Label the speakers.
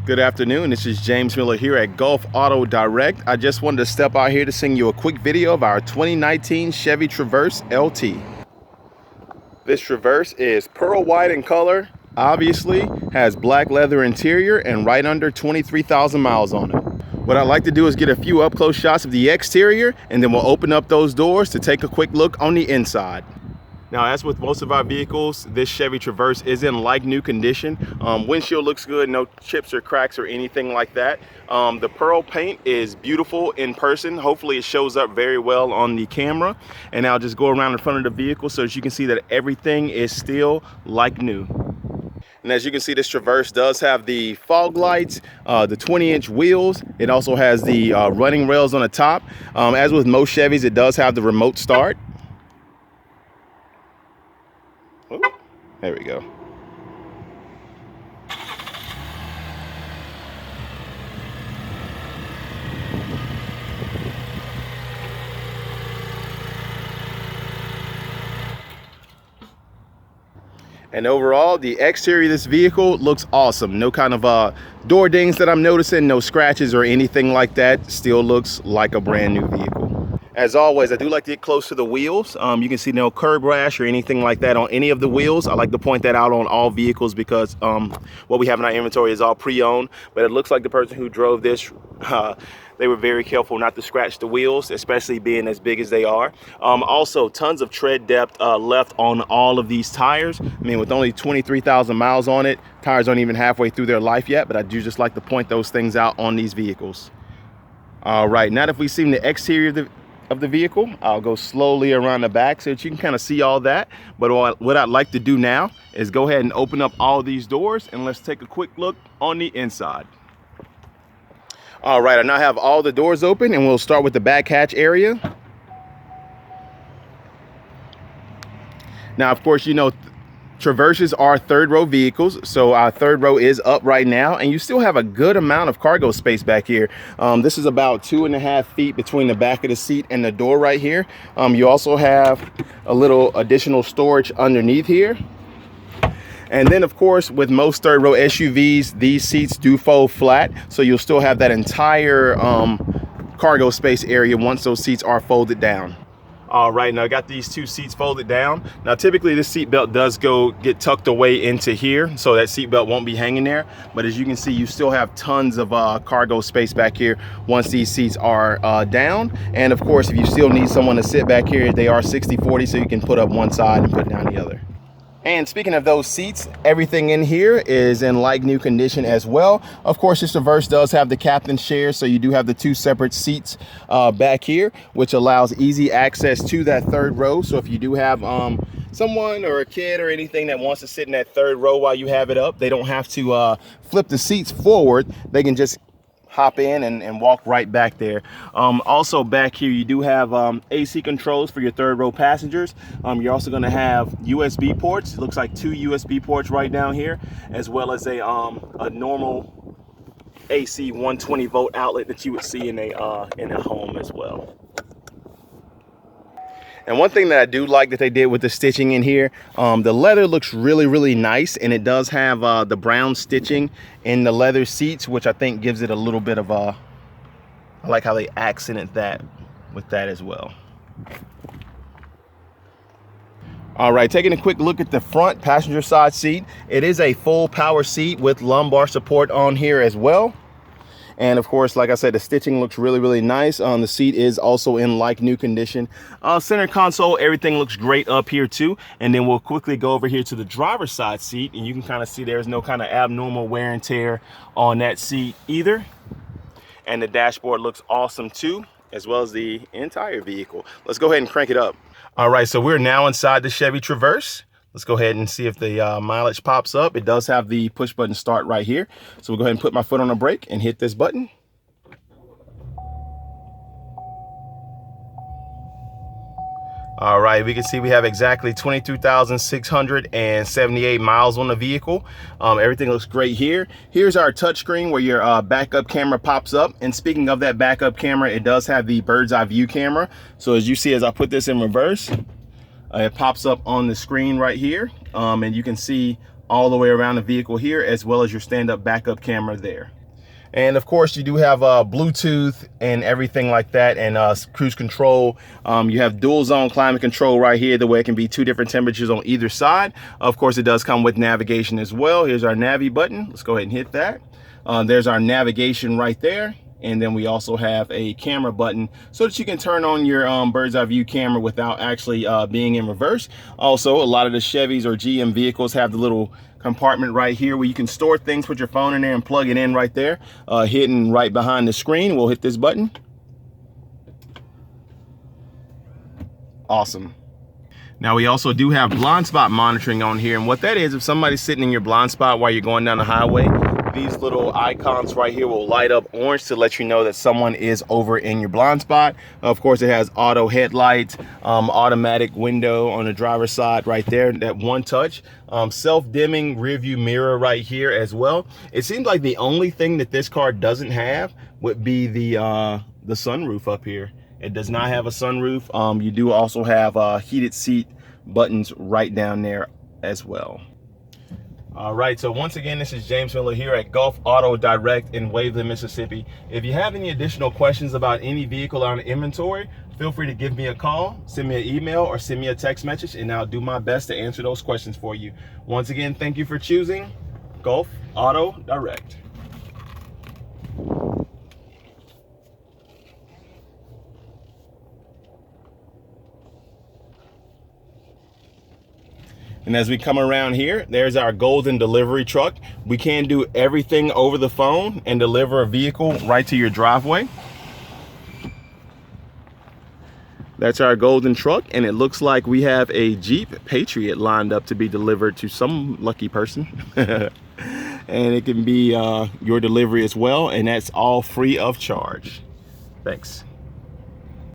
Speaker 1: Good afternoon, this is James Miller here at Gulf Auto Direct. I just wanted to step out here to send you a quick video of our 2019 Chevy Traverse LT. This Traverse is pearl white in color, obviously has black leather interior and right under 23,000 miles on it. What I'd like to do is get a few up close shots of the exterior and then we'll open up those doors to take a quick look on the inside. Now, as with most of our vehicles, this Chevy Traverse is in like new condition. Windshield looks good, no chips or cracks or anything like that. The pearl paint is beautiful in person. Hopefully it shows up very well on the camera. And I'll just go around in front of the vehicle so that you can see that everything is still like new. And as you can see, this Traverse does have the fog lights, the 20-inch wheels. It also has the running rails on the top. As with most Chevys, it does have the remote start. There we go. And overall, the exterior of this vehicle looks awesome. No kind of door dings that I'm noticing, no scratches or anything like that. Still looks like a brand new vehicle. As always, I do like to get close to the wheels. You can see no curb rash or anything like that on any of the wheels. I like to point that out on all vehicles because what we have in our inventory is all pre-owned. But it looks like the person who drove this, they were very careful not to scratch the wheels, especially being as big as they are. Also, tons of tread depth left on all of these tires. I mean, with only 23,000 miles on it, tires aren't even halfway through their life yet, but I do just like to point those things out on these vehicles. All right, now that we've seen the exterior of the vehicle, I'll go slowly around the back so that you can kind of see all that. But what I'd like to do now is go ahead and open up all these doors and let's take a quick look on the inside. All right, I now have all the doors open and we'll start with the back hatch area. Now, of course, you know, Traverses are third row vehicles, so our third row is up right now, and you still have a good amount of cargo space back here. This is about 2.5 feet between the back of the seat and the door right here. You also have a little additional storage underneath here. And then, of course, with most third row SUVs, these seats do fold flat, so you'll still have that entire cargo space area once those seats are folded down. All right, now I got these two seats folded down. Now, typically this seat belt does get tucked away into here, so that seat belt won't be hanging there. But as you can see, you still have tons of cargo space back here once these seats are down. And of course, if you still need someone to sit back here, they are 60-40, so you can put up one side and put down the other. And speaking of those seats, everything in here is in like new condition as well. Of course, this Traverse does have the captain's chair, so you do have the two separate seats back here, which allows easy access to that third row. So if you do have someone or a kid or anything that wants to sit in that third row while you have it up, they don't have to flip the seats forward. They can just hop in and walk right back there. Also back here, you do have AC controls for your third row passengers. You're also going to have USB ports. It looks like 2 USB ports right down here, as well as a normal AC 120 volt outlet that you would see in a home as well. And one thing that I do like that they did with the stitching in here, the leather looks really, really nice, and it does have the brown stitching in the leather seats, which I think gives it a little bit of I like how they accented that with that as well. All right, taking a quick look at the front passenger side seat. It is a full power seat with lumbar support on here as well. And of course, like I said, the stitching looks really, really nice. The seat is also in like new condition. Center console, everything looks great up here too. And then we'll quickly go over here to the driver's side seat, and you can kind of see there's no kind of abnormal wear and tear on that seat either. And the dashboard looks awesome too, as well as the entire vehicle. Let's go ahead and crank it up. All right, so we're now inside the Chevy Traverse. Let's go ahead and see if the mileage pops up. It does have the push button start right here. So we'll go ahead and put my foot on the brake and hit this button. All right, we can see we have exactly 22,678 miles on the vehicle. Everything looks great here. Here's our touchscreen where your backup camera pops up. And speaking of that backup camera, it does have the bird's eye view camera. So as you see, as I put this in reverse, it pops up on the screen right here, and you can see all the way around the vehicle here, as well as your stand-up backup camera there. And of course, you do have Bluetooth and everything like that, and cruise control. You have dual zone climate control right here, the way it can be 2 different temperatures on either side. Of course, it does come with navigation as well. Here's our Navi button. Let's go ahead and hit that. There's our navigation right there. And then we also have a camera button so that you can turn on your bird's eye view camera without actually being in reverse. Also, a lot of the Chevys or GM vehicles have the little compartment right here where you can store things, put your phone in there and plug it in right there, hidden right behind the screen. We'll hit this button. Awesome. Now we also do have blind spot monitoring on here, and what that is, if somebody's sitting in your blind spot while you're going down the highway, these little icons right here will light up orange to let you know that someone is over in your blind spot. Of course, it has auto headlights, automatic window on the driver's side right there, that one touch, self-dimming rear view mirror right here as well. It seems like the only thing that this car doesn't have would be the sunroof up here. It does not have a sunroof. You do also have heated seat buttons right down there as well. All right, so once again, this is James Miller here at Gulf Auto Direct in Waveland, Mississippi. If you have any additional questions about any vehicle on inventory, feel free to give me a call, send me an email, or send me a text message, and I'll do my best to answer those questions for you. Once again, thank you for choosing Gulf Auto Direct. And as we come around here, there's our golden delivery truck. We can do everything over the phone and deliver a vehicle right to your driveway. That's our golden truck, and it looks like we have a Jeep Patriot lined up to be delivered to some lucky person. And it can be your delivery as well, and that's all free of charge. Thanks.